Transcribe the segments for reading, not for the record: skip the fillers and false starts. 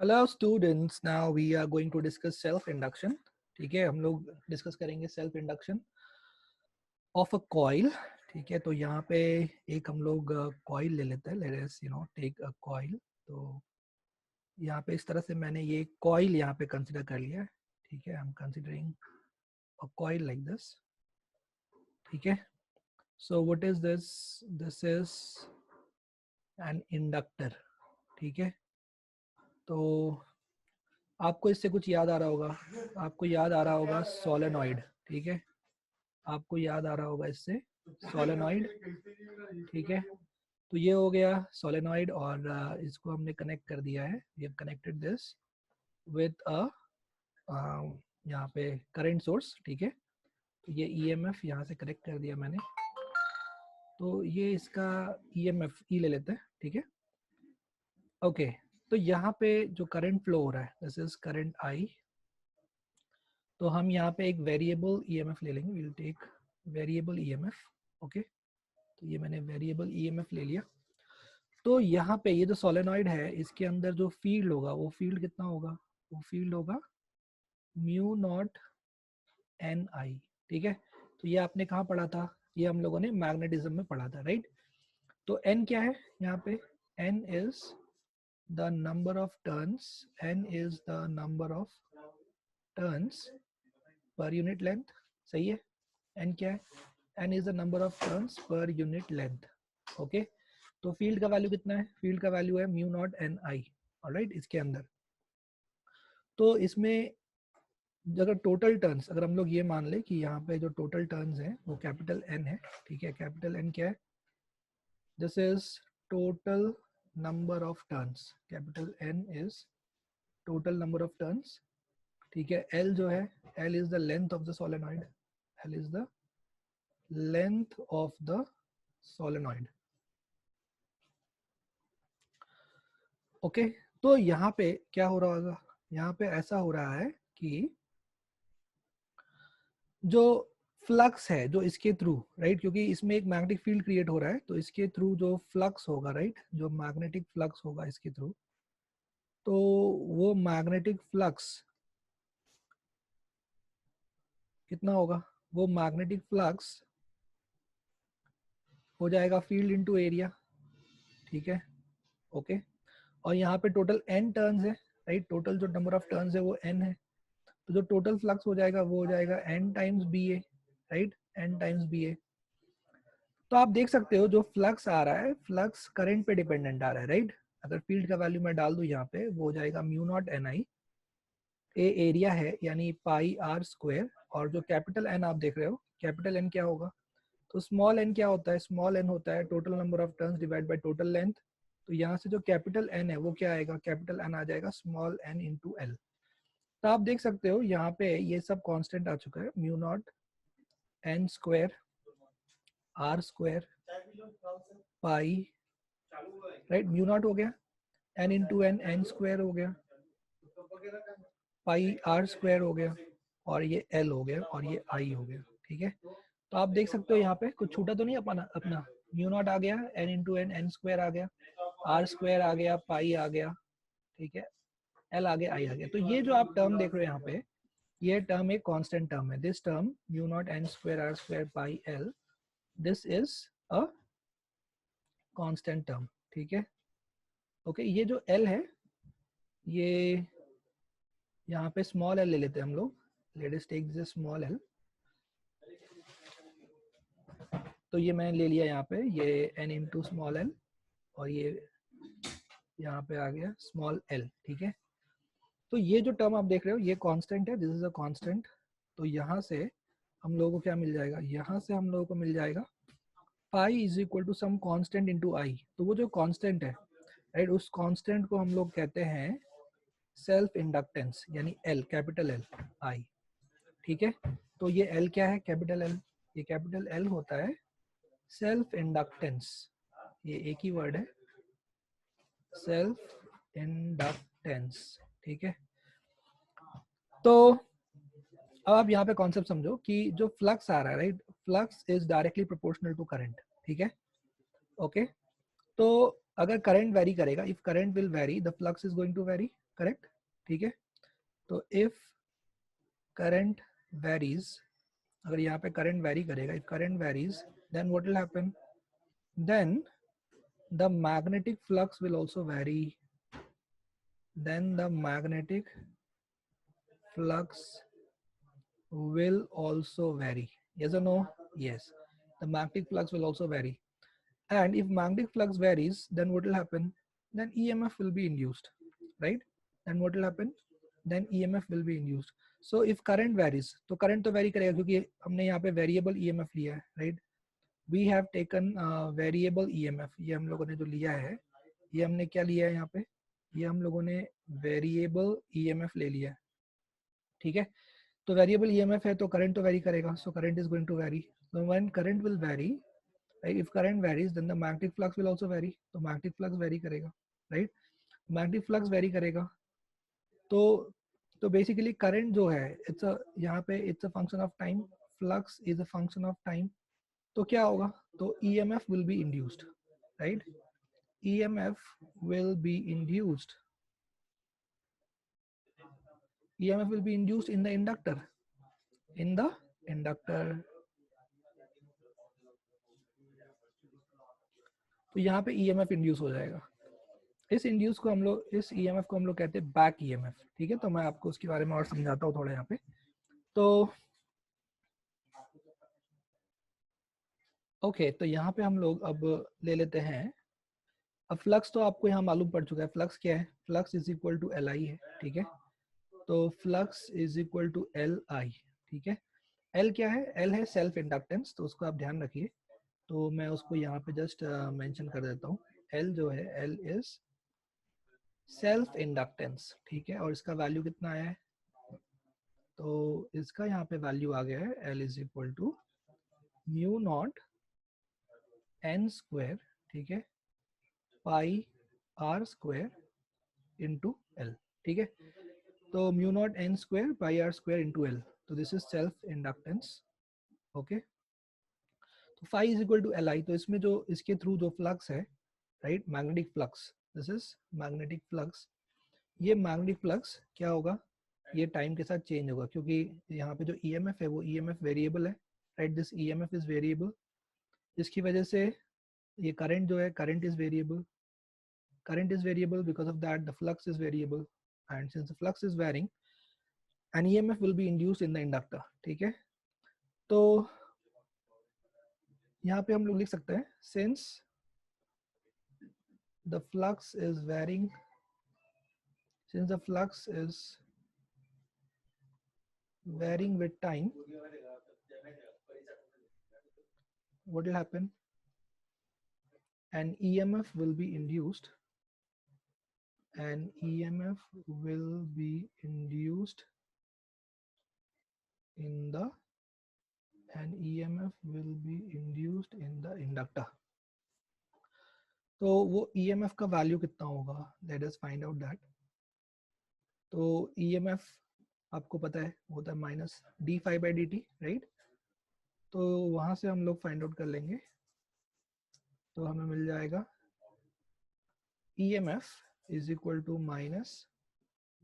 Hello students, now we are going to discuss self induction. ठीक है, हम लोग डिस्कस करेंगे self induction of a coil. ठीक है, तो यहाँ पे एक हम लोग कॉइल ले लेते हैं. Let us take a coil. तो यहाँ पे इस तरह से मैंने ये कॉइल यहाँ पे कंसिडर कर लिया है. ठीक है, I am considering a coil like this. ठीक है, so what is this? This is an inductor. ठीक है, तो आपको इससे कुछ याद आ रहा होगा. आपको याद आ रहा होगा सोलेनॉइड. ठीक है, आपको याद आ रहा होगा इससे सोलेनॉइड. ठीक है, तो ये हो गया सोलेनॉइड और इसको हमने कनेक्ट कर दिया है. We have connected this with a यहाँ पे करंट सोर्स. ठीक है, तो ये ईएमएफ यहाँ से कनेक्ट कर दिया मैंने. तो ये इसका ईएमएफ ई ले लेते हैं. ठीक है, ओके. तो यहाँ पे जो करंट फ्लो हो रहा है, दिस इज करंट आई. तो हम यहाँ पे एक वेरिएबल ईएमएफ ले लेंगे. Will take variable EMF. Okay, तो ये मैंने वेरिएबल ईएमएफ ले लिया. तो यहाँ पे ये जो सोलेनॉइड है, इसके अंदर जो फील्ड होगा, वो फील्ड कितना होगा? वो फील्ड होगा म्यू नॉट एन आई. ठीक है, तो ये आपने कहाँ पढ़ा था? ये हम लोगों ने मैग्नेटिज्म में पढ़ा था, राइट? तो एन क्या है यहाँ पे? N is the number of turns. N is the number of turns per unit length. सही है, एन क्या है? N is the number of turns per unit length. Okay, तो फील्ड का वैल्यू कितना है? फील्ड का वैल्यू है mu naught N I. Alright, इसके अंदर. तो इसमें अगर टोटल टर्न्स, अगर हम लोग ये मान ले कि यहाँ पे जो टोटल टर्न्स हैं वो कैपिटल एन है. ठीक है, कैपिटल एन क्या है? This is total number of turns. Capital N is total number of turns. ठीक है, एल जो है, L is the length of the solenoid. L is the length of the solenoid. Okay, तो यहाँ पे क्या हो रहा होगा? यहाँ पे ऐसा हो रहा है कि जो फ्लक्स है जो इसके थ्रू, राइट, क्योंकि इसमें एक मैग्नेटिक फील्ड क्रिएट हो रहा है, तो इसके थ्रू जो फ्लक्स होगा, राइट, जो मैग्नेटिक फ्लक्स होगा इसके थ्रू, तो वो मैग्नेटिक फ्लक्स कितना होगा? वो मैग्नेटिक फ्लक्स हो जाएगा फील्ड इनटू एरिया. ठीक है, ओके. और यहाँ पे टोटल n टर्न्स है, राइट, टोटल जो नंबर ऑफ टर्न्स है वो n है. तो जो टोटल फ्लक्स हो जाएगा वो हो जाएगा n टाइम्स बी ए, राइट, n टाइम्स बी ए. तो आप देख सकते हो जो फ्लक्स आ रहा है, फ्लक्स करंट पे डिपेंडेंट आ रहा है, राइट. अगर फील्ड का वैल्यू मैं डाल दूं यहाँ पे, वो हो जाएगा म्यू नॉट एन आई. ए एरिया है यानी पाई आर स्क्वायर. और जो कैपिटल एन आप देख रहे हो, कैपिटल एन क्या होगा? तो स्मॉल एन क्या होता है? स्मॉल एन होता है total number of turns divide by total length. तो यहाँ से जो कैपिटल एन है वो क्या आएगा? कैपिटल एन आ जाएगा स्मॉल एन इंटू एल. तो आप देख सकते हो यहाँ पे ये सब कांस्टेंट आ चुका है. Mu naught N square R square pi, right, mu naught हो गया, N into N, N square हो गया, पाई आर स्क्वायर हो गया, और ये एल हो गया, और ये आई हो गया. ठीक है, तो आप देख सकते हो यहाँ पे कुछ छूटा तो नहीं अपना अपना. म्यू नॉट आ गया, N into N, N square आ गया, आर स्क्वायर आ गया, पाई आ गया. ठीक है, एल आ गया, आई आ गया. तो ये जो आप टर्म देख रहे हो यहाँ पे, ये टर्म एक कांस्टेंट टर्म है. This term mu naught N square R square pi L, this is a constant term. ठीक है, ओके. ये जो एल है, ये यहाँ पे स्मॉल एल ले लेते हैं हम लोग. Let us take this small L. तो ये मैंने ले लिया यहाँ पे, ये एन इंटू स्मॉल एल, और ये यहाँ पे आ गया स्मॉल एल. ठीक है, तो ये जो टर्म आप देख रहे हो ये कांस्टेंट है. This is a constant. तो यहाँ से हम लोगों को क्या मिल जाएगा? यहाँ से हम लोगों को मिल जाएगा phi is equal to some constant into I. तो वो जो कांस्टेंट है, राइट, उस कांस्टेंट को हम लोग कहते हैं सेल्फ इंडक्टेंस, यानी एल, कैपिटल एल आई. ठीक है, तो ये एल क्या है? Capital L. ये कैपिटल एल होता है सेल्फ इंडक्टेंस. ये एक ही वर्ड है, सेल्फ इंडक्टेंस. ठीक है, तो अब आप यहाँ पे कॉन्सेप्ट समझो कि जो फ्लक्स आ रहा है, right, flux is directly proportional to current. ठीक है, ओके. तो अगर करंट वेरी करेगा, if current will vary, the flux is going to vary. Correct, ठीक है। तो इफ करंट वेरीज, अगर यहाँ पे करंट वेरी करेगा, if current varies then what will happen, then the magnetic flux will also vary, then the magnetic flux will also vary, yes or no? Yes, the magnetic flux will also vary. And if magnetic flux varies, then what will happen, then EMF will be induced, right? Then what will happen, then EMF will be induced. So if current varies, तो current तो vary करेगा क्योंकि हमने यहाँ पे variable EMF लिया है, right? We have taken variable EMF, ये हम लोगों ने जो लिया है, ये हमने क्या लिया है यहाँ पे, ये हम लोगों ने वेरिएबल EMF ले लिया है, ठीक है। तो वेरिएबल EMF है तो करंट तो वेरी करेगा, so current is going to vary, so when current will vary, right, if current varies then the magnetic flux will also vary, तो magnetic flux वेरी करेगा, right, magnetic flux वेरी करेगा, तो basically current जो है it's a, यहाँ पे it's a function of time, flux is a function of time, तो क्या होगा, तो EMF will be induced, right, EMF will be induced, EMF will be induced in the inductor, in the inductor। तो यहाँ पे EMF induce हो जाएगा, इस इंड्यूस को हम लोग, इस EMF को हम लोग कहते हैं बैक EMF, ठीक है। तो मैं आपको उसके बारे में और समझाता हूँ थोड़ा यहाँ पे। तो ओके, तो यहाँ पे हम लोग अब ले लेते हैं, अब फ्लक्स तो आपको यहाँ मालूम पड़ चुका है, फ्लक्स क्या है, flux is equal to LI है, ठीक है। तो flux is equal to LI, ठीक है। L क्या है, L है सेल्फ इंडक्टेंस, तो उसको आप ध्यान रखिए, तो मैं उसको यहाँ पे जस्ट मेंशन कर देता हूँ। L जो है, L इज सेल्फ इंडक्टेंस, ठीक है। और इसका वैल्यू कितना आया है, तो इसका यहाँ पे वैल्यू आ गया है, L is equal to mu naught N square, ठीक है, pi R square into L, ठीक है। तो mu naught N square pi R square into L, तो this is self inductance, okay. तो phi is equal to LI, तो इसमें जो इसके थ्रू जो फ्लक्स है, right, magnetic flux, this is magnetic flux, ये मैग्नेटिक फ्लक्स क्या होगा, ये टाइम के साथ चेंज होगा, क्योंकि यहाँ पे जो EMF है वो EMF वेरिएबल है, right, this EMF is variable, इसकी वजह से ये करंट जो है, current is variable, current is variable, because of that the flux is variable, and since the flux is varying, an EMF will be induced in the inductor, ठीक है। तो यहाँ पे हम लोग लिख सकते हैं, since the flux is varying, since the flux is varying with time, what will happen, an EMF will be induced, an EMF will be induced in the, an EMF will be induced in the inductor। तो वो EMF का value कितना होगा, let us find out that. तो EMF आपको पता है होता है माइनस d∅/dt, राइट। तो वहाँ से हम लोग फाइंड आउट कर लेंगे, तो हमें मिल जाएगा EMF is equal to minus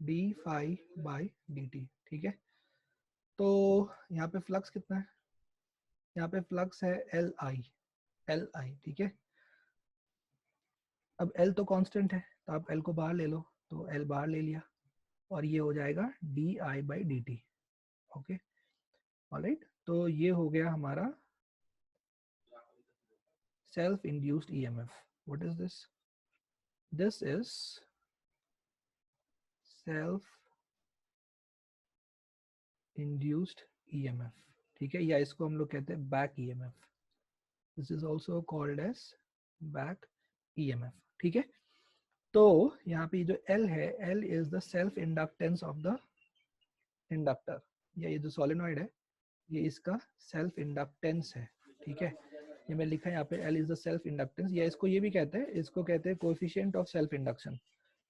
d∅/dt, ठीक है। तो यहाँ पे फ्लक्स कितना है, यहाँ पे फ्लक्स है LI, ठीक है। अब L तो कांस्टेंट है, तो आप L को बाहर ले लो, तो L बाहर ले लिया, और ये हो जाएगा di/dt, ओके, ऑलराइट। तो ये हो गया हमारा self induced EMF। what is this, this is self induced EMF, ठीक है, या इसको हम लोग कहते हैं back EMF, this is also called as back EMF, ठीक है। तो यहाँ पे जो L है, L is the self inductance of the inductor, या ये जो सोलेनॉइड है ये इसका सेल्फ इंडक्टेंस है, ठीक है। ये मैं लिखा है यहाँ पे, L is the self inductance, या इसको ये भी कहते हैं, इसको कहते हैं कोएफिशिएंट ऑफ सेल्फ इंडक्शन,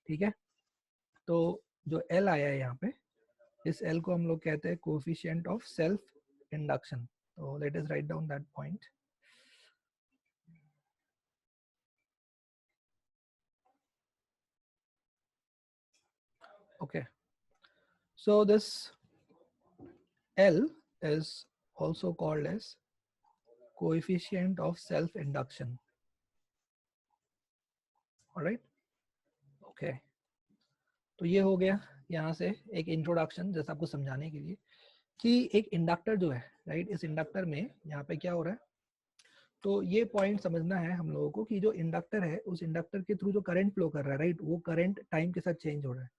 ठीक है। तो जो L आया है यहाँ पे, इस L को हम लोग कहते हैं कोएफिशिएंट ऑफ सेल्फ इंडक्शन। तो let us write down that point. Okay, so this L is also called as coefficient of self induction. Alright, okay, तो ये हो गया यहाँ से एक इंट्रोडक्शन जैसा आपको समझाने के लिए कि एक इंडक्टर जो है, राइट, इस इंडक्टर में यहाँ पे क्या हो रहा है, तो ये पॉइंट समझना है हम लोगों को कि जो इंडक्टर है उस इंडक्टर के थ्रू जो करंट फ्लो कर रहा है, राइट, वो करंट टाइम के साथ चेंज हो रहा है,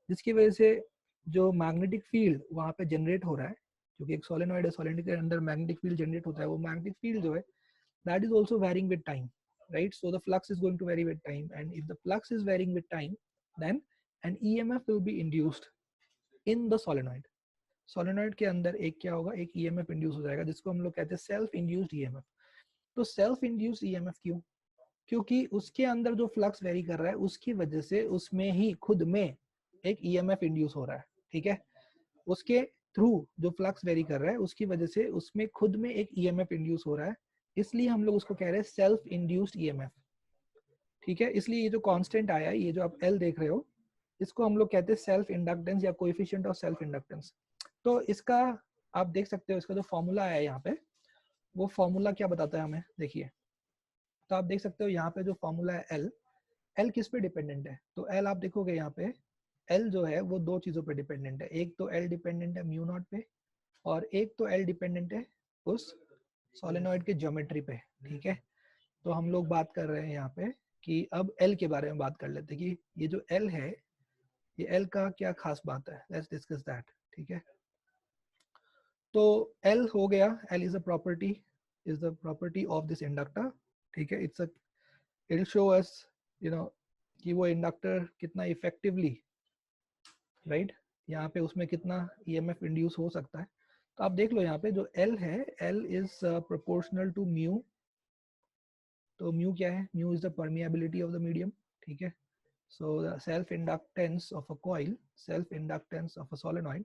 जिसकी वजह से जो मैग्नेटिक फील्ड वहाँ पे जनरेट हो रहा है, क्योंकि एक सोलेनॉइड है, सोलेनॉइड के अंदर मैग्नेटिक फील्ड जनरेट होता है, वो मैग्नेटिक फील्ड जो है that is also varying with time, right? So the flux is going to vary with time, and if the flux is varying with time, then an EMF will be induced in the solenoid. Solenoid के अंदर एक क्या होगा, एक EMF induce हो जाएगा, जिसको हम लोग कहते हैं सेल्फ इंड्यूस्ड EMF. तो सेल्फ इंड्यूस्ड EMF क्यों? क्योंकि उसके अंदर जो फ्लक्स वेरी कर रहा है उसकी वजह से उसमें ही खुद में एक EMF इंड्यूस हो रहा है, ठीक है, उसके थ्रू जो फ्लक्स वेरी कर रहा है उसकी वजह से उसमें खुद में एक EMF इंड्यूस हो रहा है, इसलिए हम लोग उसको कह रहे हैं सेल्फ इंड्यूस्ड EMF, ठीक है. इसलिए ये जो कांस्टेंट आया है, ये जो आप L देख रहे हो, इसको हम लोग कहते हैं सेल्फ इंडक्टेंस या कोएफिशिएंट ऑफ सेल्फ इंडक्टेंस. तो इसका आप देख सकते हो, इसका जो फॉर्मूला है यहाँ पे, वो फॉर्मूला क्या बताता है हमें, देखिए, तो आप देख सकते हो यहाँ पे जो फॉर्मूला है L किस पे डिपेंडेंट है, तो L आप देखोगे यहाँ पे, L जो है वो दो चीजों पे डिपेंडेंट है, एक तो L डिपेंडेंट है म्यू नॉट पे, और एक तो L डिपेंडेंट है उस सोलेनॉइड के ज्योमेट्री पे, ठीक है. तो हम लोग बात कर रहे हैं यहाँ पे कि अब L के बारे में बात कर लेते हैं कि ये जो L है, ये L का क्या खास बात है, लेट्स डिस्कस दैट, ठीक है. तो L हो गया, L is the property of this inductor, ठीक है. It will show us, you know, कि वो इंडक्टर कितना इफेक्टिवली, राइट, यहाँ पे उसमें कितना EMF इंड्यूस हो सकता है. तो आप देख लो यहाँ पे जो L है, L is proportional to mu. तो म्यू क्या है, mu is the permeability of the medium, ठीक है. So the self inductance of a coil, self inductance of a solenoid,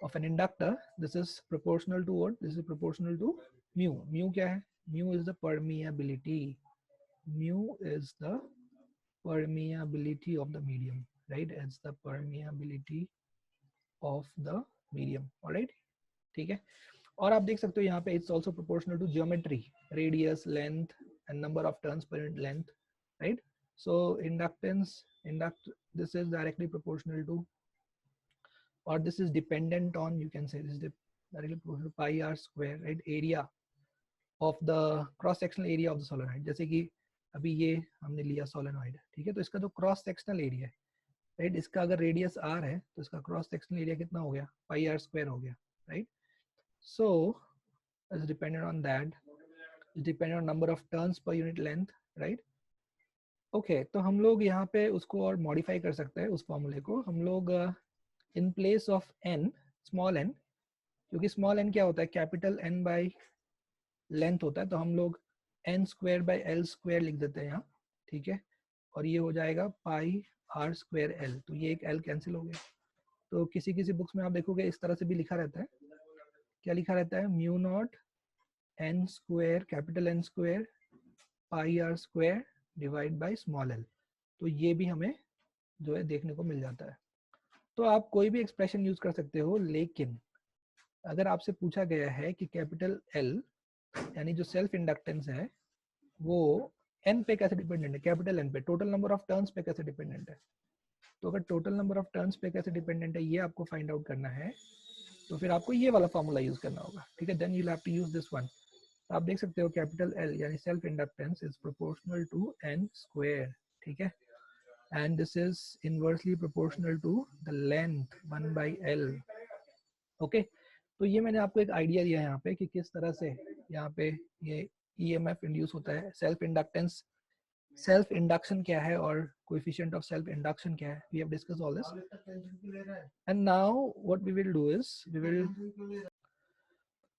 of an inductor, this is proportional to what? This is proportional to mu. Mu क्या है? Mu is the permeability. Mu is the permeability of the medium, right? It's the permeability of the medium. All right, ठीक है. और आप देख सकते हो यहाँ पे it's also proportional to geometry, radius, length, and number of turns per unit length, right? So this is directly proportional to, or this is dependent on, you can say this is directly proportional to pi r square, right, area of the cross sectional area of the solenoid. जैसे कि अभी ये हमने लिया solenoid, ठीक है, तो इसका जो cross sectional area है, राइट, इसका अगर रेडियस r है तो इसका क्रॉस सेक्शनल एरिया कितना हो गया, पाई r स्क्वायर हो गया, right. So it's dependent on that, it's dependent on number of turns per unit length, right. Okay, तो हम लोग यहाँ पे उसको और मॉडिफाई कर सकते हैं, उस फॉर्मूले को हम लोग in place of n, small n, क्योंकि स्मॉल n क्या होता है, कैपिटल N बाई लेंथ होता है, तो हम लोग n square by L square लिख देते हैं यहाँ, ठीक है, और ये हो जाएगा पाई r स्क्वायर L. तो ये एक L कैंसिल हो गया. तो किसी किसी बुक्स में आप देखोगे इस तरह से भी लिखा रहता है, क्या लिखा रहता है, mu naught n square, capital N square, pi r square divide by small l. तो ये भी हमें जो है देखने को मिल जाता है. तो आप कोई भी एक्सप्रेशन यूज कर सकते हो, लेकिन अगर आपसे पूछा गया है कि कैपिटल L यानी जो सेल्फ इंडक्टेंस है वो n पे कैसे डिपेंडेंट है, कैपिटल N पे, टोटल नंबर ऑफ टर्न्स पे कैसे डिपेंडेंट है. तो अगर टोटल नंबर ऑफ टर्न्स पे कैसे डिपेंडेंट है ये आपको फाइंड आउट करना है, तो फिर आपको ये वाला फॉर्मूला यूज करना होगा, ठीक है. Then you have to use this one. आप देख सकते हो कैपिटल L यानी self inductance is proportional to n square, ठीक है, and this is inversely proportional to the length 1 by L. Okay, तो ये मैंने आपको एक आइडिया दिया यहाँ पे कि किस तरह से यहाँ पे ये EMF इंड्यूस होता है, सेल्फ इंडक्टेंस, सेल्फ इंडक्शन क्या है और कोएफिशिएंट ऑफ सेल्फ इंडक्शन क्या है. We have discuss all this, and now what we will do is we will,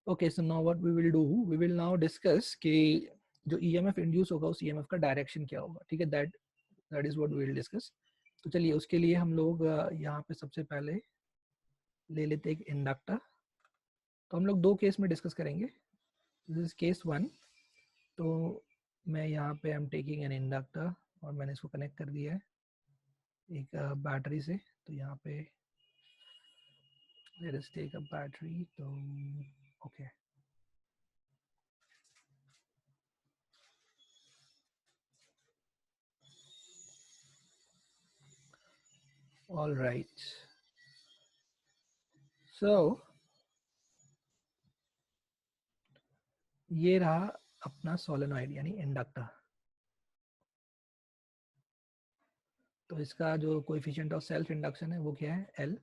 okay, so now what we will do, we will now discuss कि जो EMF induce होगा उस EMF का direction क्या होगा, ठीक है. That is what we will discuss. तो चलिए उसके लिए हम लोग यहाँ पे सबसे पहले ले लेते एक इंडक्टर. तो हम लोग दो केस में डिस्कस करेंगे. This is case 1. तो मैं यहाँ पे I am taking an inductor और मैंने इसको कनेक्ट कर दिया है. एक बैटरी से। तो यहाँ पे let us take a battery, तो ओके ऑल राइट। सो ये रहा अपना सोलेनॉइड यानी इंडक्टर। तो इसका जो कोएफिशिएंट ऑफ सेल्फ इंडक्शन है वो क्या है, L।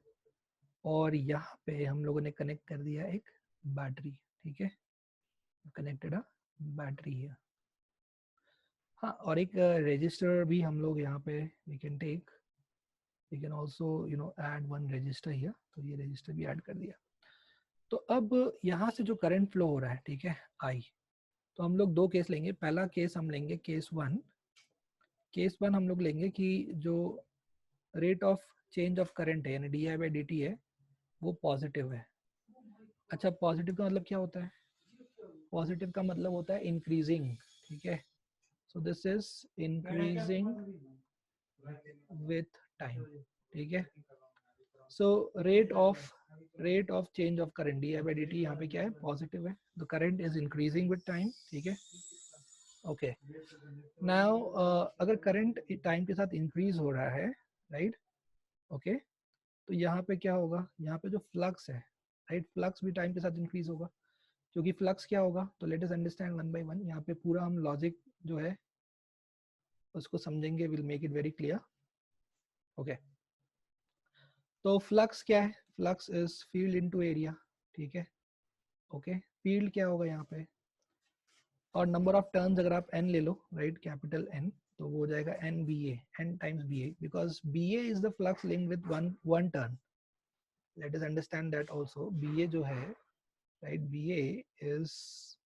और यहाँ पे हम लोगों ने कनेक्ट कर दिया एक बैटरी, ठीक है, कनेक्टेड अ बैटरी है। हाँ, और एक रजिस्टर भी हम लोग यहाँ पे we can take, we can also add one register here. तो ये रजिस्टर भी ऐड कर दिया। तो अब यहाँ से जो करंट फ्लो हो रहा है, ठीक है, आई। तो हम लोग दो केस लेंगे। पहला केस हम लेंगे केस वन। केस वन हम लोग लेंगे कि जो rate of change of current है यानी D I by D T है वो पॉजिटिव है। अच्छा, पॉजिटिव का मतलब क्या होता है? पॉजिटिव का मतलब होता है इंक्रीजिंग, ठीक है। सो this is increasing with time, ठीक है। So rate of change of current D I by D T यहाँ पे क्या है, पॉजिटिव है। The current is increasing with time, ठीक है। ओके, नाउ अगर करंट टाइम के साथ इंक्रीज हो रहा है, राइट, ओके, तो यहाँ पे क्या होगा, यहाँ पे जो फ्लक्स है, राइट, फ्लक्स भी टाइम के साथ इंक्रीज होगा। क्योंकि फ्लक्स क्या होगा, तो late us understand one by one. यहाँ पे पूरा हम लॉजिक जो है उसको समझेंगे, will make it very clear. Okay, तो फ्लक्स क्या है, flux is field into area, ठीक है। ओके, फील्ड क्या होगा यहाँ पे, और नंबर ऑफ टर्न्स अगर आप n ले लो, राइट, कैपिटल N, तो वो हो जाएगा n B A, n times B A, because B A is the flux link with one turn. Let us understand that also. B A जो है, right, B A is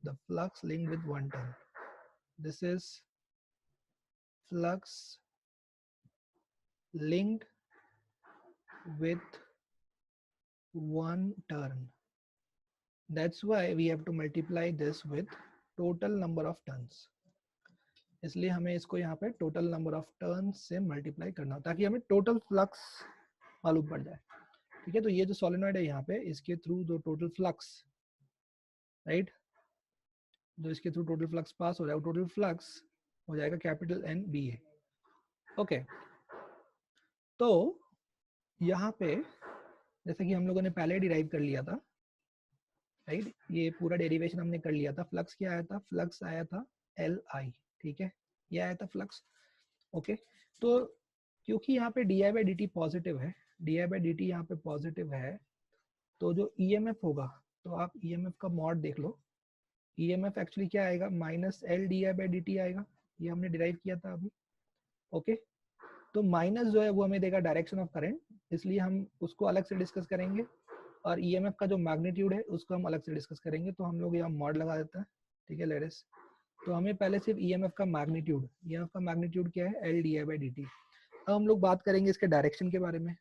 the flux link with one turn. This is flux linked with one turn. That's why we have to multiply this with total number of turns. इसलिए हमें इसको यहाँ पे total number of turn से multiply करना, ताकि हमें total flux मालूम पड़ जाए, ठीक है। तो ये जो सोलेनॉइड है यहाँ पे, इसके थ्रू जो टोटल फ्लक्स, राइट, जो इसके थ्रू टोटल फ्लक्स पास हो रहा है, वो टोटल फ्लक्स हो जाएगा कैपिटल N बी ए। ओके, तो यहाँ पे जैसे कि हम लोगों ने पहले डिराइव कर लिया था, राइट, ये पूरा डेरिवेशन हमने कर लिया था। फ्लक्स क्या आया था, फ्लक्स आया था एल आई, ठीक है, ये आया था फ्लक्स। ओके, तो क्योंकि यहाँ पे D I by D T positive है, D I by D T यहाँ पे पॉजिटिव है, तो जो ई एम एफ होगा, तो आप ई एम एफ का मॉड देख लो। ई एम एफ एक्चुअली क्या आएगा, minus L D I by D T आएगा। ये हमने डिराइव किया था अभी। ओके, तो माइनस जो है वो हमें देगा डायरेक्शन ऑफ करंट, इसलिए हम उसको अलग से डिस्कस करेंगे। और ईएमएफ का जो मैग्नीट्यूड है उसको हम अलग से डिस्कस करेंगे। तो हम लोग यहाँ मॉड लगा देते हैं, ठीक है, लेट्स। तो हमें पहले सिर्फ ईएमएफ का मैग्नीट्यूड क्या है, L D I by D T. अब हम लोग बात करेंगे इसके डायरेक्शन के बारे में।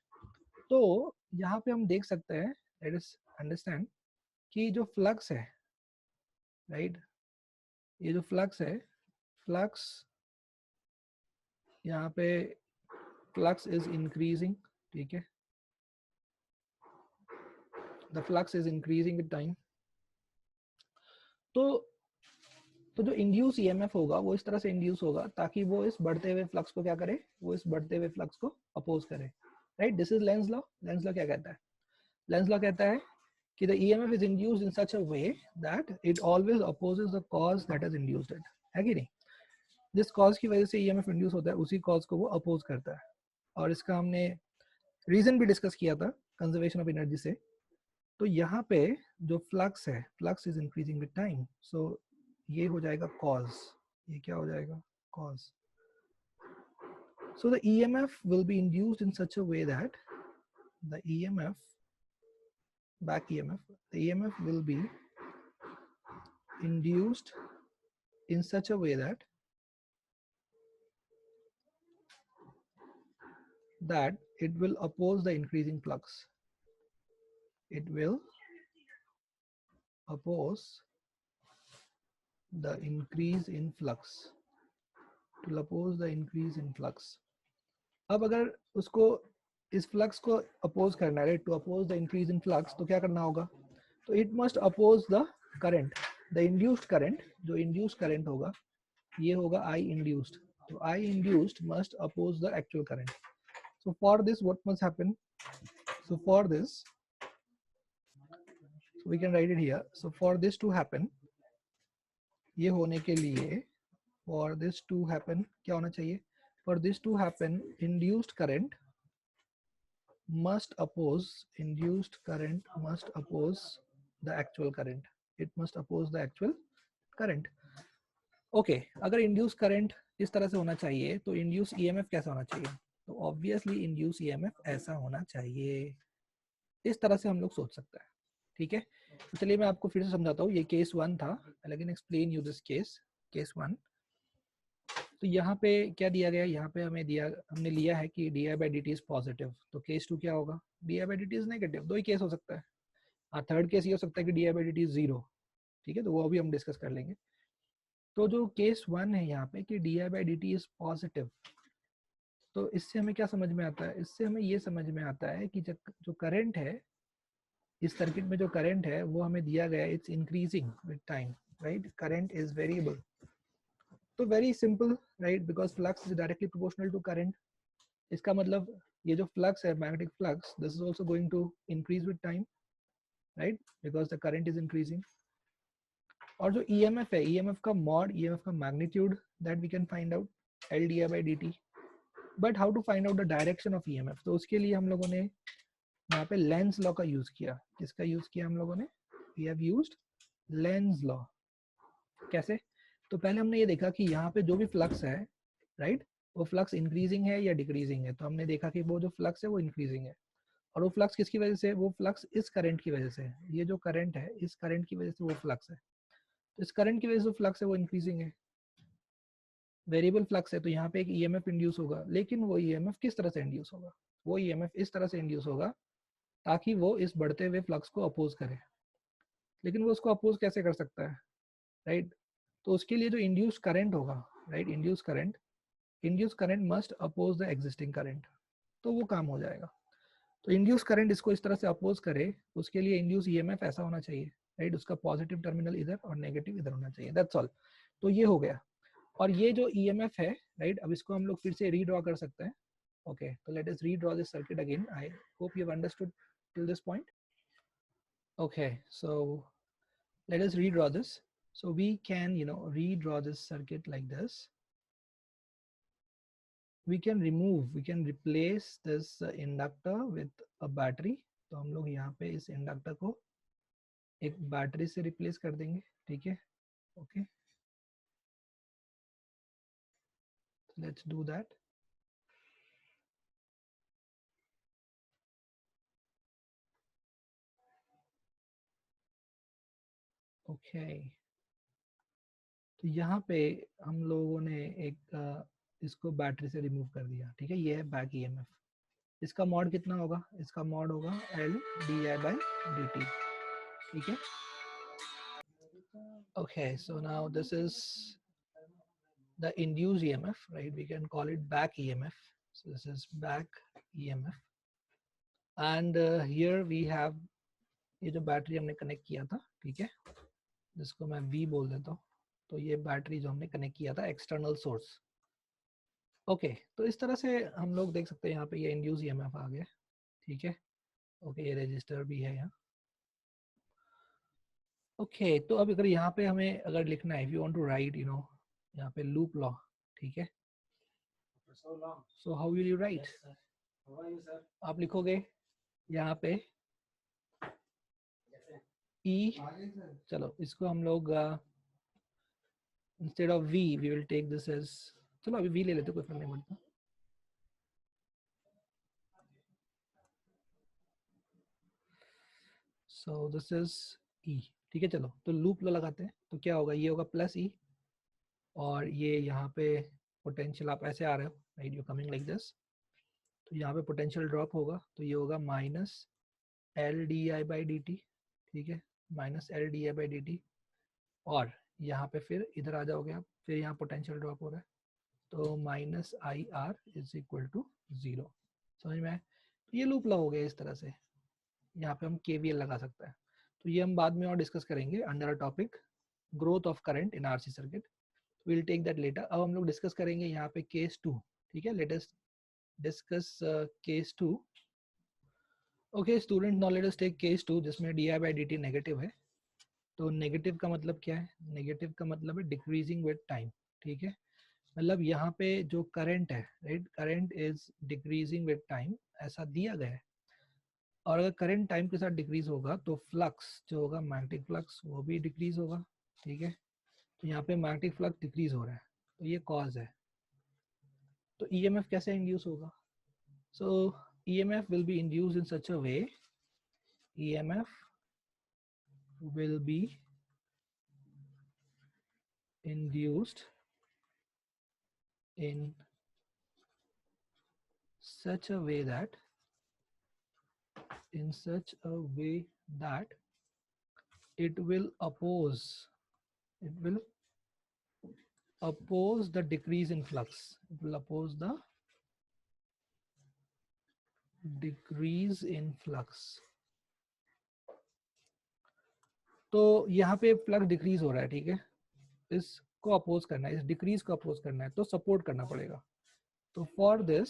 तो यहाँ पे हम देख सकते हैं, लेट अस अंडरस्टैंड, कि जो फ्लक्स है, राइट, ये जो फ्लक्स है, फ्लक्स यहाँ पे फ्लक्स इज इंक्रीजिंग, ठीक है, the flux is increasing with time. तो जो इंड्यूस ईएमएफ होगा वो इस तरह से इंड्यूस होगा ताकि वो इस बढ़ते हुए फ्लक्स को क्या करे, वो इस बढ़ते हुए फ्लक्स को अपोज करे, right. This is Lenz law. Lenz law क्या कहता है, लेंज लॉ कहता है कि the EMF is induced in such a way that it always opposes the cause that has induced it, है कि नहीं। जिस कॉज की वजह से ईएमएफ इंड्यूस होता है उसी कॉज को वो अपोज करता है। और इसका हमने रीजन भी डिस्कस किया था, कंजर्वेशन ऑफ एनर्जी से। तो यहाँ पे जो फ्लक्स है, flux is increasing with time, so ये हो जाएगा कॉज, ये क्या हो जाएगा, cause. So the EMF will be induced in such a way that the EMF, back EMF, the EMF will be induced in such a way that it will oppose the increasing flux. It will oppose the increase in flux. It will oppose the increase in flux. अब अगर उसको इस flux को oppose करना है, to oppose the increase in flux, तो क्या करना होगा? तो it must oppose the current, the induced current, जो इंड्यूस्ड करंट होगा ये होगा आई इंड्यूस्ड, तो I induced must oppose the actual current. So for this what must happen? So for this, so we can write it here. So for this to happen, ये होने के लिए, for this to happen क्या होना चाहिए? For this to happen, induced current must oppose, induced current must oppose the actual current. It must oppose the actual current. Okay, अगर induced current इस तरह से होना चाहिए तो induced EMF कैसा होना चाहिए? तो obviously induced EMF ऐसा होना चाहिए. इस तरह से हम लोग सोच सकते हैं. ठीक है, तो चलिए मैं आपको फिर से समझाता हूँ. ये केस 1 था. लेकिन एक्सप्लेन यू दिस केस 1. तो यहाँ पे क्या दिया गया? यहाँ पे हमने लिया है कि D I by D T is positive. तो केस 2 क्या होगा? D I by D T is negative. दो ही केस हो सकता है. हाँ, थर्ड केस ये हो सकता है कि D I by D T is zero. ठीक है, तो वो भी हम डिस्कस कर लेंगे. तो जो केस 1 है यहाँ पे कि D I by D T is positive, तो इससे हमें क्या समझ में आता है? इससे हमें ये समझ में आता है कि जो करंट है इस सर्किट में, जो करंट है वो हमें दिया गया है, it's increasing with time, right? Current is variable. तो very simple, right? Because flux is directly proportional to current. इसका मतलब ये जो फ्लक्स है, magnetic flux, this is also going to increase with time, right? Because the current is increasing. और जो EMF है, EMF का मॉड, ईएमएफ का magnitude, that we can find out L D I by D T. But how to find out the direction of EMF? तो उसके लिए हम लोगों ने यहाँ पे लेंस लॉ का यूज किया. किसका यूज किया हम लोगों ने? We have used Lenz law. कैसे? तो पहले हमने ये देखा कि यहाँ पे जो भी फ्लक्स है, राइट, वो फ्लक्स इंक्रीजिंग है या डिक्रीजिंग है. तो हमने देखा कि वो जो फ्लक्स है वो इंक्रीजिंग है. और वो फ्लक्स किसकी वजह से? वो फ्लक्स इस करंट की वजह से. ये जो करंट है, इस करंट की वजह से वो फ्लक्स है. तो इस करंट की वजह से जो फ्लक्स है वो इंक्रीजिंग है, वेरिएबल फ्लक्स है. तो यहाँ पे एक ईएमएफ इंड्यूस होगा. लेकिन वो ईएमएफ किस तरह से इंड्यूस होगा? वो ईएमएफ इस तरह से इंड्यूस होगा ताकि वो इस बढ़ते हुए फ्लक्स को अपोज करे. लेकिन वो उसको अपोज कैसे कर सकता है, राइट? तो उसके लिए जो इंड्यूस करंट होगा, right, induce current must oppose the existing current. तो वो काम हो जाएगा. तो इंड्यूस करंट इसको इस तरह से अपोज करे, उसके लिए इंड्यूस ईएमएफ ऐसा होना चाहिए, राइट? उसका पॉजिटिव टर्मिनल इधर और नेगेटिव इधर होना चाहिए. That's all. तो ये हो गया. और ये जो ईएमएफ है, राइट, अब इसको हम लोग फिर से रीड्रॉ कर सकते हैं. ओके, तो let us redraw this circuit again. I hope you have understood till this point. Okay, so let us redraw this. So we can, redraw this circuit like this. We can replace this inductor with a battery. तो हम लोग यहाँ पे इस inductor को एक battery से replace कर देंगे. ठीक है, okay, let's do that. Okay, तो यहाँ पे हम लोगों ने एक इसको बैटरी से रिमूव कर दिया. ठीक है, ये है बैक ईएमएफ. इसका मॉड कितना होगा? इसका मॉड होगा L D I by D T. ठीक है. Okay, so now this is the induced EMF, right? We can call it back EMF. So this is back EMF. And here we have ये जो battery हमने connect किया था, ठीक है, जिसको मैं V बोल देता हूँ. तो ये बैटरी जो हमने कनेक्ट किया था एक्सटर्नल सोर्स. ओके, तो इस तरह से हम लोग देख सकते हैं यहाँ पे ये इंड्यूस EMF आ गया. ठीक है, ओके, ये रजिस्टर भी है यहाँ. ओके, तो अब अगर यहाँ पे हमें अगर लिखना है, if you want to write, यहाँ पे लूप लॉ. ठीक है, so how will you write? आप लिखोगे यहाँ पे E. चलो इसको हम लोग instead of V we will take this as, चलो अभी V ले लेते, कोई फर्क नहीं पड़ता. So this is E. ठीक है, चलो तो लूप लॉ लगाते हैं. तो क्या होगा? ये होगा प्लस E, और ये यहाँ पे पोटेंशियल, आप ऐसे आ रहे हो, right, you coming like this. तो यहाँ पे पोटेंशियल ड्रॉप होगा, तो ये होगा minus L D I by D T. ठीक है, minus L D I by D T. और यहाँ पे फिर इधर आ जाओगे आप, फिर यहाँ पोटेंशियल ड्रॉप हो रहा है, तो minus I R is equal to 0। समझ में आए? तो ये लूप हो गया इस तरह से, यहाँ पे हम KVL लगा सकते हैं। तो ये हम बाद में और डिस्कस करेंगे under a topic growth of current in RC circuit, will take that later. अब हम लोग डिस्कस करेंगे यहाँ पे केस 2। ठीक है, let us discuss case 2। Okay student, now let us take case 2 जिसमें di/dt नेगेटिव है। तो नेगेटिव का मतलब क्या है? नेगेटिव का मतलब है डिक्रीजिंग विद टाइम। ठीक है, मतलब यहाँ पे जो करंट है, right, current is decreasing with time, ऐसा दिया गया है। और अगर करंट टाइम के साथ डिक्रीज होगा तो फ्लक्स जो होगा, मैग्नेटिक फ्लक्स, वो भी डिक्रीज होगा। ठीक है, तो यहाँ पे मैग्नेटिक फ्लक्स डिक्रीज हो रहा है, तो ये कॉज है। तो EMF कैसे इंड्यूस होगा? सो EMF will be induce in such a way, EMF will be induced in such a way that it will oppose the decrease in flux. It will oppose the decrease in flux. तो यहाँ पे flux decrease हो रहा है, ठीक है, इसको oppose करना है, इस डिक्रीज को अपोज करना है, तो सपोर्ट करना पड़ेगा। तो for this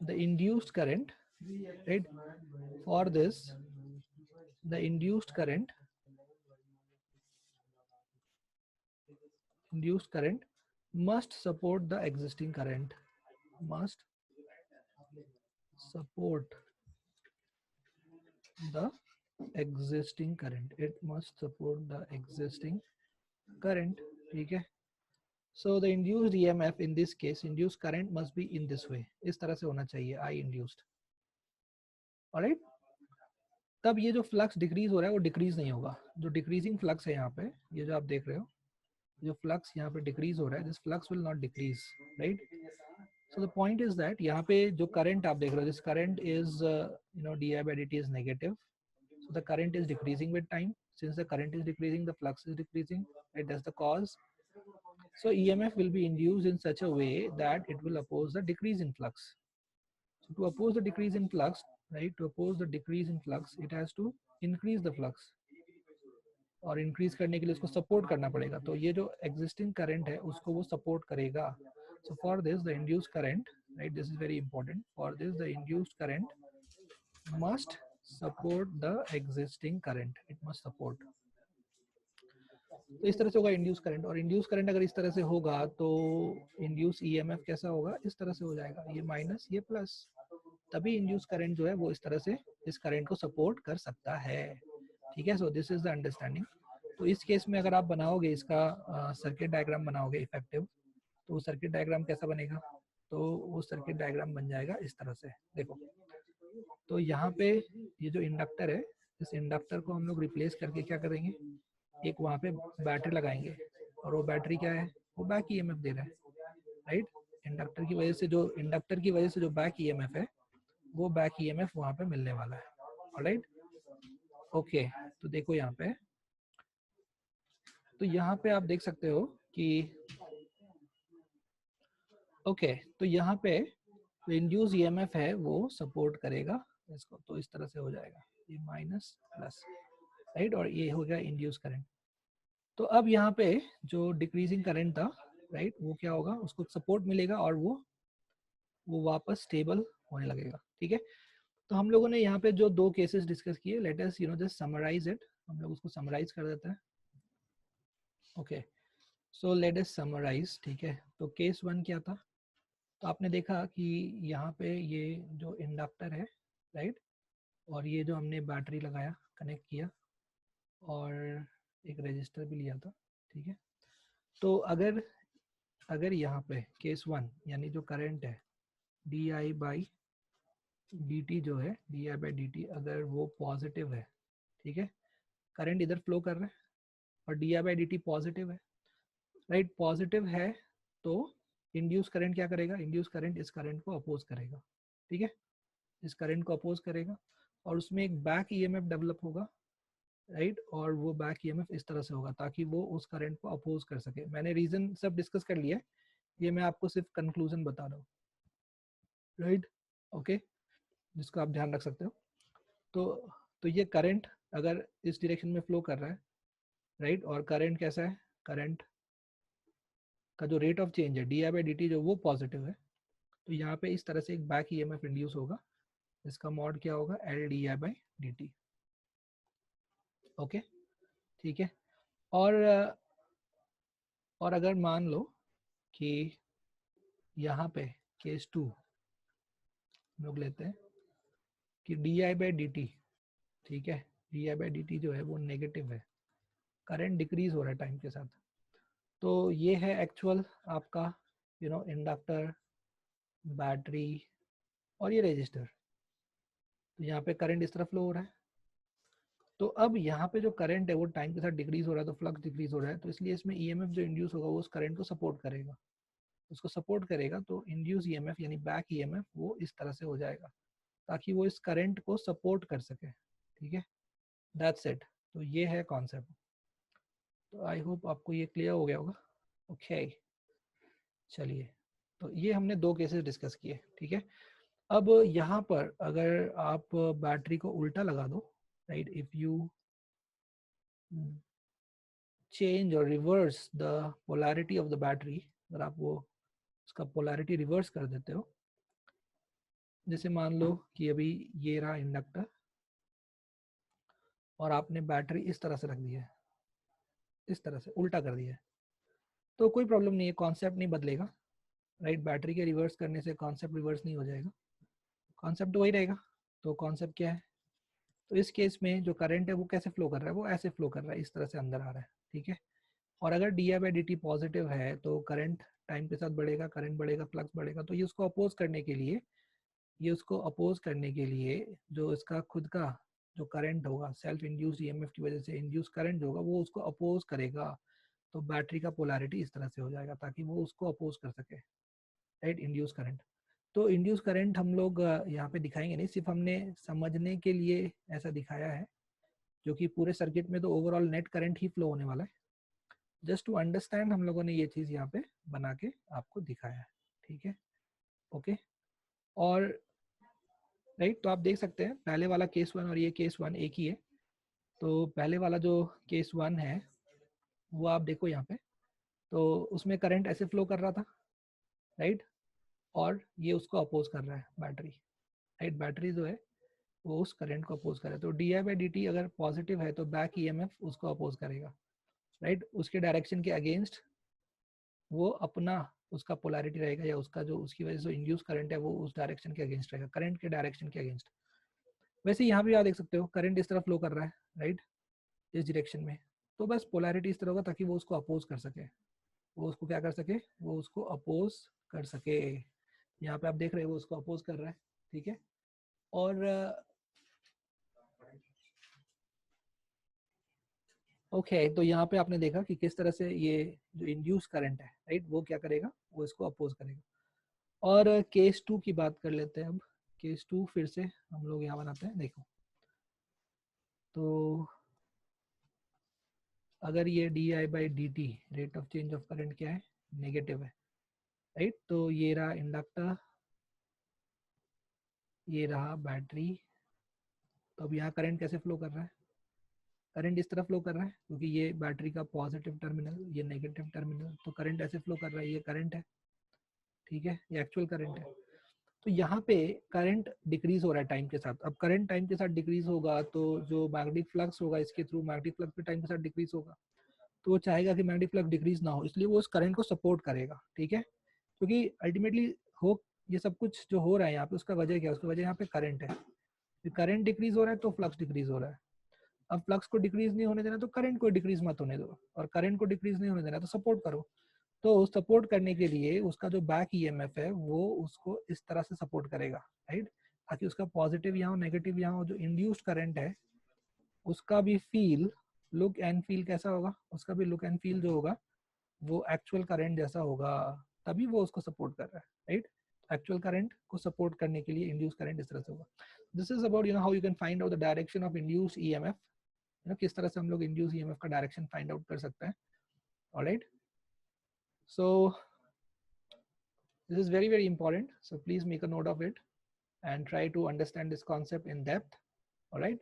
the induced current, right, for this the induced current must support the existing current, must support the existing current, it must support the existing current. ठीक है, so the induced EMF in this case, induced current must be in this way, इस तरह से होना चाहिए, I induced, alright। तब ये जो फ्लक्स डिक्रीज हो रहा है वो डिक्रीज नहीं होगा, जो डिक्रीजिंग फ्लक्स है यहाँ पे, ये जो आप देख रहे हो, जो फ्लक्स यहाँ पे डिक्रीज हो रहा है, this flux will not decrease, right. So the point is that यहाँ पे जो करंट आप देख रहे हो, this current is di/dt is negative, so the current is decreasing with time. Since the current is decreasing, the flux is decreasing, right? That's the cause. So EMF will be induced in such a way that it will oppose the decrease in flux. So to oppose the decrease in flux, right, to oppose the decrease in flux, it has to increase the flux, और increase करने के लिए उसको support करना पड़ेगा, तो ये जो एग्जिस्टिंग करंट है उसको वो सपोर्ट करेगा। So for this the induced current, right, this is very important, for this the induced current must support the existing current, it must support. तो इस तरह से होगा इंड्यूस करंट, और इंड्यूस करंट अगर इस तरह से होगा तो इंड्यूस EMF कैसा होगा, इस तरह से हो जाएगा, ये माइनस ये प्लस, तभी इंड्यूस करंट जो है वो इस तरह से इस करंट को सपोर्ट कर सकता है। ठीक है, सो दिस इज द अंडरस्टैंडिंग। तो इस केस में अगर आप बनाओगे इसका सर्किट डायग्राम बनाओगे इफेक्टिव, तो वो सर्किट डायग्राम कैसा बनेगा, तो वो सर्किट डायग्राम बन जाएगा इस तरह से, देखो। तो यहाँ पे ये जो इंडक्टर है, इस इंडक्टर को हम लोग रिप्लेस करके क्या करेंगे, एक वहाँ पे बैटरी लगाएंगे, और वो बैटरी क्या है, वो बैक EMF दे रहा है, राइट। इंडक्टर की वजह से जो बैक EMF है, वो बैक EMF वहाँ पे मिलने वाला है, ऑलराइट। ओके, तो देखो यहाँ पे, तो यहाँ पे आप देख सकते हो कि ओके, तो यहाँ पे जो इंड्यूस EMF है वो सपोर्ट करेगा इसको, तो इस तरह से हो जाएगा, ये माइनस प्लस, राइट, और ये हो गया इंड्यूस करंट। तो अब यहाँ पे जो डिक्रीजिंग करंट था, राइट, वो क्या होगा, उसको सपोर्ट मिलेगा और वो वापस स्टेबल होने लगेगा। ठीक है, तो हम लोगों ने यहाँ पे जो दो केसेस डिस्कस किए, let us just summarize it, हम लोग उसको समराइज कर देते हैं। Okay, so let us summarize. ठीक है, तो केस 1 क्या था, तो आपने देखा कि यहाँ पे ये जो इंडक्टर है, राइट, और ये जो हमने बैटरी लगाया, कनेक्ट किया, और एक रजिस्टर भी लिया था। ठीक है, तो अगर यहाँ पे केस 1 यानी जो करंट है di/dt जो है, di/dt अगर वो पॉजिटिव है, ठीक है, करंट इधर फ्लो कर रहा है और di/dt पॉजिटिव है, राइट, पॉजिटिव है, तो इंड्यूस करंट क्या करेगा, इंड्यूस करंट इस करंट को अपोज करेगा। ठीक है, इस करंट को अपोज करेगा, और उसमें एक बैक EMF डेवलप होगा, राइट, और वो बैक ईएमएफ इस तरह से होगा ताकि वो उस करंट को अपोज कर सके। मैंने रीजन सब डिस्कस कर लिया है, ये मैं आपको सिर्फ कंक्लूजन बता रहा हूँ, राइट, ओके, जिसको आप ध्यान रख सकते हो। तो ये करंट अगर इस डायरेक्शन में फ्लो कर रहा है, राइट, और करंट कैसा है, करंट का जो रेट ऑफ चेंज है D I by D T जो वो पॉजिटिव है, तो यहाँ पे इस तरह से एक बैक ईएमएफ इंड्यूस होगा, इसका मॉड क्या होगा, L D I by D T, okay, ठीक है। और अगर मान लो कि यहाँ पे केस 2 लोग लेते हैं कि D I by D T, ठीक है, D I by D T जो है वो नेगेटिव है, करंट डिक्रीज हो रहा है टाइम के साथ, तो ये है एक्चुअल आपका इंडक्टर, बैटरी और ये रेजिस्टर, तो यहाँ पे करंट इस तरह फ्लो हो रहा है। तो अब यहाँ पे जो करंट है वो टाइम के साथ डिक्रीज हो रहा है, तो फ्लक्स डिक्रीज हो रहा है, तो इसलिए इसमें ईएमएफ जो इंड्यूस होगा वो उस करंट को सपोर्ट करेगा, उसको सपोर्ट करेगा, तो इंड्यूस ईएमएफ यानी बैक ईएमएफ वो इस तरह से हो जाएगा ताकि वो इस करंट को सपोर्ट कर सके, ठीक है, दैट्स इट। तो ये है कॉन्सेप्ट, तो आई होप आपको ये क्लियर हो गया होगा, ओके। चलिए, तो ये हमने दो केसेस डिस्कस किए, ठीक है। अब यहाँ पर अगर आप बैटरी को उल्टा लगा दो, राइट, इफ यू चेंज और reverse the polarity of the battery, अगर आप वो उसका पोलैरिटी रिवर्स कर देते हो, जैसे मान लो कि अभी ये रहा इंडक्टर और आपने बैटरी इस तरह से रख दी है, इस तरह से उल्टा कर दिया है, तो कोई प्रॉब्लम नहीं है, कॉन्सेप्ट नहीं बदलेगा, राइट, बैटरी के रिवर्स करने से कॉन्सेप्ट रिवर्स नहीं हो जाएगा, कॉन्सेप्ट वही रहेगा। तो कॉन्सेप्ट क्या है, तो इस केस में जो करंट है वो कैसे फ्लो कर रहा है, वो ऐसे फ्लो कर रहा है, इस तरह से अंदर आ रहा है, ठीक है। और अगर D I by D T positive है तो करंट टाइम के साथ बढ़ेगा, करंट बढ़ेगा, फ्लक्स बढ़ेगा, तो ये उसको अपोज करने के लिए, ये उसको अपोज करने के लिए जो इसका खुद का जो करंट होगा, सेल्फ इंड्यूस्ड ईएमएफ की वजह से इंड्यूस करंट होगा, वो उसको अपोज करेगा, तो बैटरी का पोलैरिटी इस तरह से हो जाएगा ताकि वो उसको अपोज कर सके, राइट, इंड्यूस करंट। तो इंड्यूस करंट हम लोग यहाँ पे दिखाएंगे नहीं, सिर्फ हमने समझने के लिए ऐसा दिखाया है, जो कि पूरे सर्किट में तो ओवरऑल नेट करंट ही फ्लो होने वाला है, जस्ट टू अंडरस्टैंड हम लोगों ने ये चीज़ यहाँ पे बना के आपको दिखाया है, ठीक है, ओके। और राइट, तो आप देख सकते हैं पहले वाला केस 1 और ये केस 1 एक ही है, तो पहले वाला जो केस 1 है वो आप देखो यहाँ पे, तो उसमें करंट ऐसे फ्लो कर रहा था, राइट, और ये उसको अपोज कर रहा है बैटरी, राइट, बैटरी जो है वो उस करंट को अपोज कर रहा है, तो D I by D T अगर पॉजिटिव है तो बैक ईएमएफ उसको अपोज करेगा, राइट, उसके डायरेक्शन के अगेंस्ट वो अपना उसका पोलैरिटी रहेगा, या उसका जो उसकी वजह से इंड्यूस करंट है वो उस डायरेक्शन के अगेंस्ट रहेगा, करंट के डायरेक्शन के अगेंस्ट। वैसे यहाँ भी आप देख सकते हो करंट इस तरह फ्लो कर रहा है, राइट, इस डायरेक्शन में, तो बस पोलैरिटी इस तरह होगा ताकि वो उसको अपोज कर सके, वो उसको क्या कर सके, वो उसको अपोज कर सके। यहाँ पे आप देख रहे हो वो उसको अपोज कर रहा है, ठीक है। और ओके, तो यहाँ पे आपने देखा कि किस तरह से ये जो इंड्यूस करंट है, राइट, वो क्या करेगा, वो इसको अपोज करेगा। और केस 2 की बात कर लेते हैं अब, केस 2 फिर से हम लोग यहाँ बनाते हैं, देखो, तो अगर ये D I by D T rate of change of current क्या है, नेगेटिव है, राइट, तो ये रहा इंडक्टर, ये रहा बैटरी, तो अब यहाँ करंट कैसे फ्लो कर रहा है, करंट इस तरह फ्लो कर रहा है क्योंकि ये बैटरी का पॉजिटिव टर्मिनल, ये नेगेटिव टर्मिनल, तो करंट ऐसे फ्लो कर रहा है, ये करंट है, ठीक है, ये एक्चुअल करंट है। तो यहाँ पे करंट डिक्रीज हो रहा है टाइम के साथ, अब करंट टाइम के साथ डिक्रीज होगा तो जो मैग्नेटिक फ्लक्स होगा इसके थ्रू, मैग्नेटिक फ्लक्स भी टाइम के साथ डिक्रीज होगा, तो वो चाहेगा कि मैग्नेटिक फ्लक्स डिक्रीज ना हो, इसलिए वो उस करंट को सपोर्ट करेगा, ठीक है, क्योंकि अल्टीमेटली हो ये सब कुछ जो हो रहा है यहाँ पे उसका वजह क्या है, उसकी वजह यहाँ पे करंट है, करंट डिक्रीज हो रहा है तो फ्लक्स डिक्रीज हो रहा है, अब फ्लक्स को डिक्रीज नहीं होने देना तो करंट को डिक्रीज मत होने दो, और करंट को डिक्रीज नहीं होने देना तो सपोर्ट करो, तो सपोर्ट करने के लिए उसका जो बैक ईएमएफ है वो उसको इस तरह से सपोर्ट करेगा, राइट, ताकि उसका पॉजिटिव यहाँ हो, नेगेटिव यहाँ हो, जो इंड्यूस्ड करंट है उसका भी फील, लुक एंड फील कैसा होगा, उसका भी लुक एंड फील जो होगा वो एक्चुअल करंट जैसा होगा, तभी वो उसको सपोर्ट कर रहा है, राइट, एक्चुअल करंट को सपोर्ट करने के लिए इंड्यूस करंट इस तरह से होगा। This is about how you can find out the direction of induced EMF किस तरह से हम लोग इंड्यूस ईएमएफ का डायरेक्शन फाइंड आउट कर सकते हैं. Alright, so this is very very important, so please make a note of it and try to understand this concept in depth. All right,